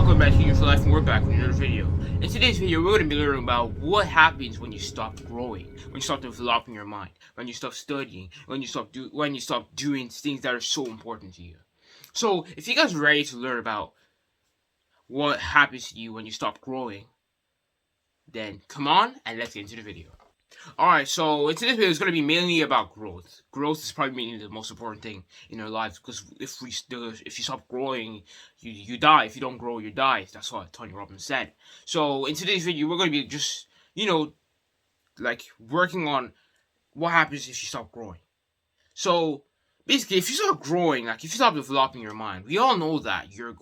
welcome back to You for Life, and we're back with another video. In today's video, we're going to be learning about what happens when you stop growing, when you stop developing your mind, when you stop studying, when you stop doing things that are so important to you. So, if you guys are ready to learn about what happens to you when you stop growing, then come on and let's get into the video. Alright, so in today's video is going to be mainly about growth. Growth is probably mainly the most important thing in our lives, because if you stop growing, you die. If you don't grow, you die. That's what Tony Robbins said. So in today's video, we're going to be just, like working on what happens if you stop growing. So basically, if you stop growing, like if you stop developing your mind, we all know that you're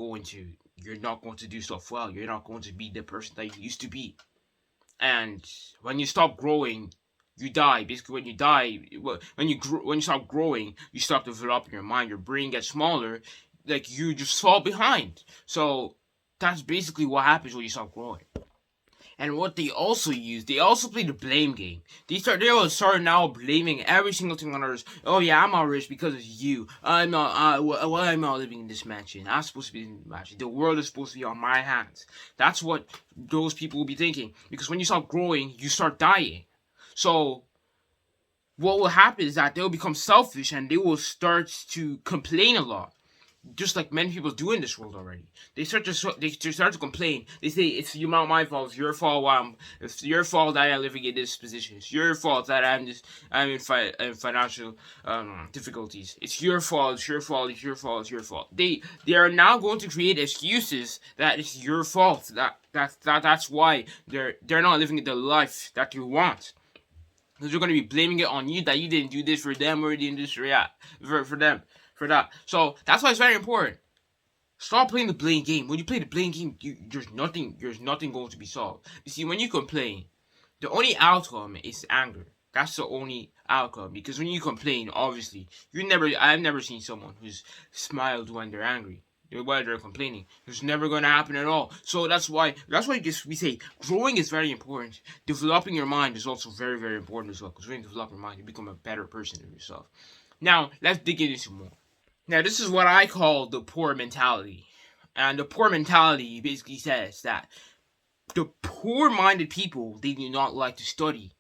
not going to do stuff well. You're not going to be the person that you used to be. And when you stop growing, you die. Basically, when you die, when you stop growing, you stop developing your mind. Your brain gets smaller, like you just fall behind. So that's basically what happens when you stop growing. And what they also play the blame game. They will start now blaming every single thing on others. Oh yeah, I'm not rich because of you. I'm not. Why am I not living in this mansion? I'm supposed to be in the mansion. The world is supposed to be on my hands. That's what those people will be thinking. Because when you start growing, you start dying. So what will happen is that they'll become selfish and they will start to complain a lot. Just like many people do in this world already. They start to complain. They say, it's not my fault, it's your fault it's your fault that I'm living in this position. It's your fault that I'm in financial difficulties. It's your fault, it's your fault, it's your fault, it's your fault. They are now going to create excuses that it's your fault. That's why they're not living the life that you want. Because they're going to be blaming it on you that you didn't do this for them or you didn't do this for them. For that. So that's why it's very important. Stop playing the blame game. When you play the blame game, there's nothing going to be solved. You see, when you complain, the only outcome is anger. That's the only outcome. Because when you complain, obviously, I've never seen someone who's smiled when they're angry. While they're complaining. It's never going to happen at all. So that's why we say growing is very important. Developing your mind is also very, very important as well. Because when you develop your mind, you become a better person of yourself. Now, let's dig into more. Now, this is what I call the poor mentality. And the poor mentality basically says that the poor-minded people, they do not like to study.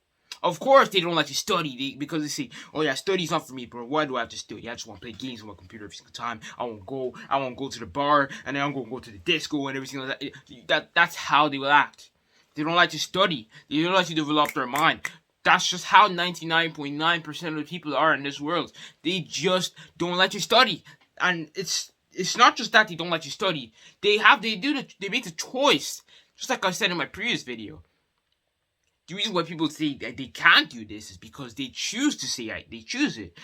Of course, they don't like to study because they say, oh yeah, study's not for me, bro. Why do I have to study? I just want to play games on my computer every single time. I won't go to the bar, and then I'm going to go to the disco and everything like that. That's how they will act. They don't like to study. They don't like to develop their mind. That's just how 99.9% of the people are in this world. They just don't like to study. And it's not just that they don't like to study. They make the choice. Just like I said in my previous video. The reason why people say that they can't do this is because they choose to say it. They choose it.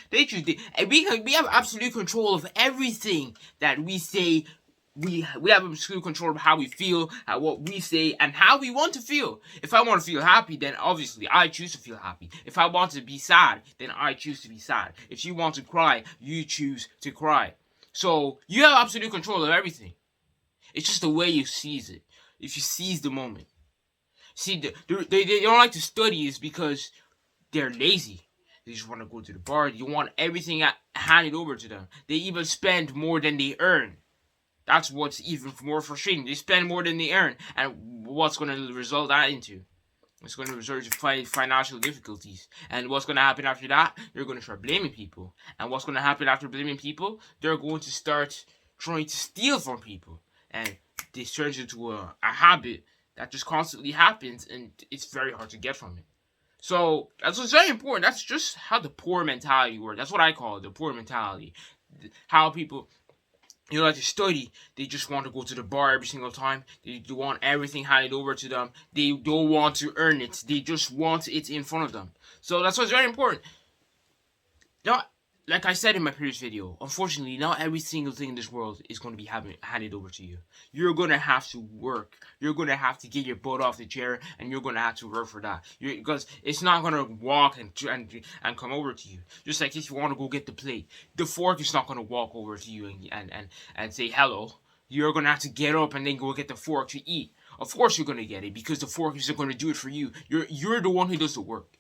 We have absolute control of everything that we say. We have absolute control of how we feel, what we say, and how we want to feel. If I want to feel happy, then obviously I choose to feel happy. If I want to be sad, then I choose to be sad. If you want to cry, you choose to cry. So you have absolute control of everything. It's just the way you seize it. If you seize the moment. See, they don't like to study is because they're lazy. They just want to go to the bar. You want everything handed over to them. They even spend more than they earn. That's what's even more frustrating. They spend more than they earn. And what's going to result that into? It's going to result in financial difficulties. And what's going to happen after that? They're going to start blaming people. And what's going to happen after blaming people? They're going to start trying to steal from people. And this turns into a habit that just constantly happens. And it's very hard to get from it. So, that's what's very important. That's just how the poor mentality works. That's what I call it, the poor mentality. How people... You don't like to study. They just want to go to the bar every single time. They want everything handed over to them. They don't want to earn it. They just want it in front of them. So that's what's very important. Now, like I said in my previous video, unfortunately, not every single thing in this world is going to be handed over to you. You're going to have to work. You're going to have to get your butt off the chair, and you're going to have to work for that. Because it's not going to walk and come over to you. Just like if you want to go get the plate, the fork is not going to walk over to you and say hello. You're going to have to get up and then go get the fork to eat. Of course you're going to get it, because the fork isn't going to do it for you. You're the one who does the work.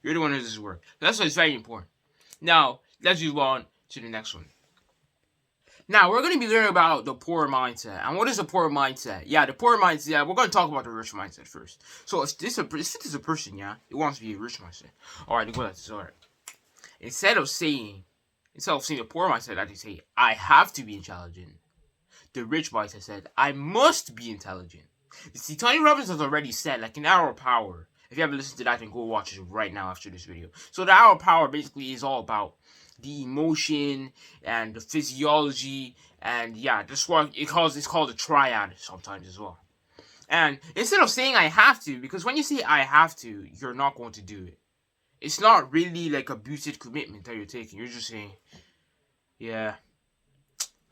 You're the one who does the work. That's why it's very important. Now, let's move on to the next one. Now, we're going to be learning about the poor mindset. And what is a poor mindset? Yeah, the poor mindset, yeah, we're going to talk about the rich mindset first. So, if this is a person, yeah, it wants to be a rich mindset. Alright, go ahead, alright. Instead of saying the poor mindset, I just say, I have to be intelligent. The rich mindset said, I must be intelligent. You see, Tony Robbins has already said, like, an hour of power. If you haven't listened to that, then go watch it right now after this video. So the hour of power basically is all about the emotion and the physiology, and yeah, that's what it's called a triad sometimes as well. And instead of saying I have to, because when you say I have to, you're not going to do it. It's not really like a boosted commitment that you're taking. You're just saying, yeah,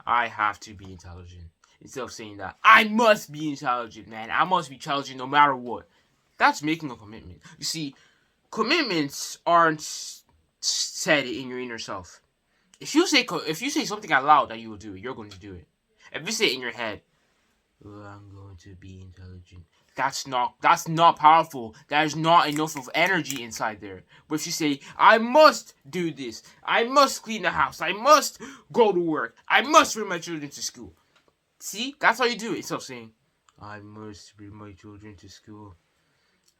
I have to be intelligent. Instead of saying that I must be intelligent, man. I must be intelligent no matter what. That's making a commitment. You see, commitments aren't said in your inner self. If you say something out loud that you will do it, you're going to do it. If you say it in your head, oh, I'm going to be intelligent, that's not powerful. There's not enough of energy inside there. But if you say, I must do this, I must clean the house, I must go to work, I must bring my children to school. See, that's how you do it. Instead of saying, I must bring my children to school,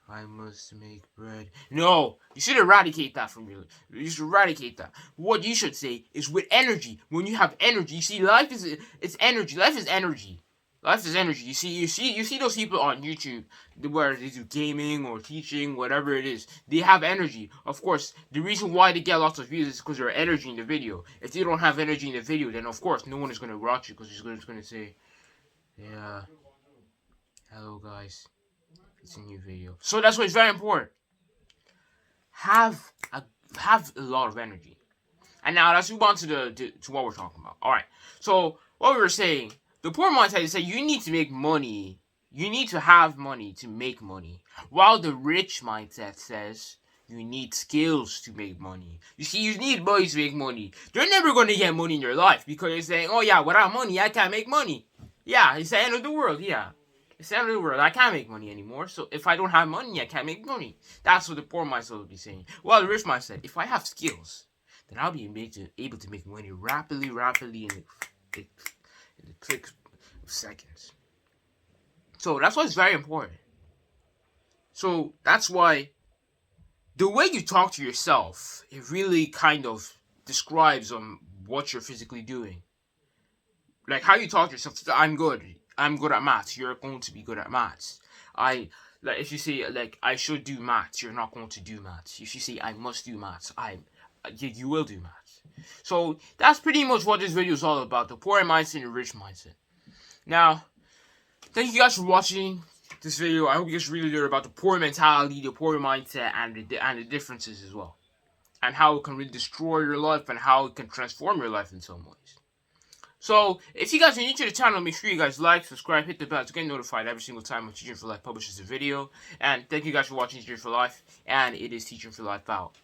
I must make bread. No, you should eradicate that from your life. You should eradicate that. What you should say is with energy. When you have energy, you see, life is it's energy. Life is energy. Life is energy. You see those people on YouTube where they do gaming or teaching, whatever it is. They have energy. Of course, the reason why they get lots of views is because there's energy in the video. If they don't have energy in the video, then of course no one is gonna watch you because he's gonna say, yeah, hello guys. It's a new video. So that's why it's very important. Have a lot of energy. And now let's move on to what we're talking about. Alright. So what we were saying, the poor mindset is saying you need to make money. You need to have money to make money. While the rich mindset says you need skills to make money. You see, you need money to make money. You're never going to get money in your life because you're saying, oh yeah, without money, I can't make money. Yeah, it's the end of the world, yeah. It's the end of the world. I can't make money anymore. So if I don't have money, I can't make money. That's what the poor mindset would be saying. Well, the rich mindset, if I have skills, then I'll be able to make money rapidly in the click of seconds. So that's why it's very important. So that's why the way you talk to yourself, it really kind of describes what you're physically doing. Like how you talk to yourself, I'm good at maths, you're going to be good at maths. If you say, like, I should do maths, you're not going to do maths. If you say, I must do maths, you will do maths. So, that's pretty much what this video is all about, the poor mindset and the rich mindset. Now, thank you guys for watching this video. I hope you guys really learned about the poor mentality, the poor mindset, and the differences as well. And how it can really destroy your life, and how it can transform your life in some ways. So, if you guys are new to the channel, make sure you guys like, subscribe, hit the bell to get notified every single time when Teaching for Life publishes a video. And thank you guys for watching Teaching for Life, and it is Teaching for Life out.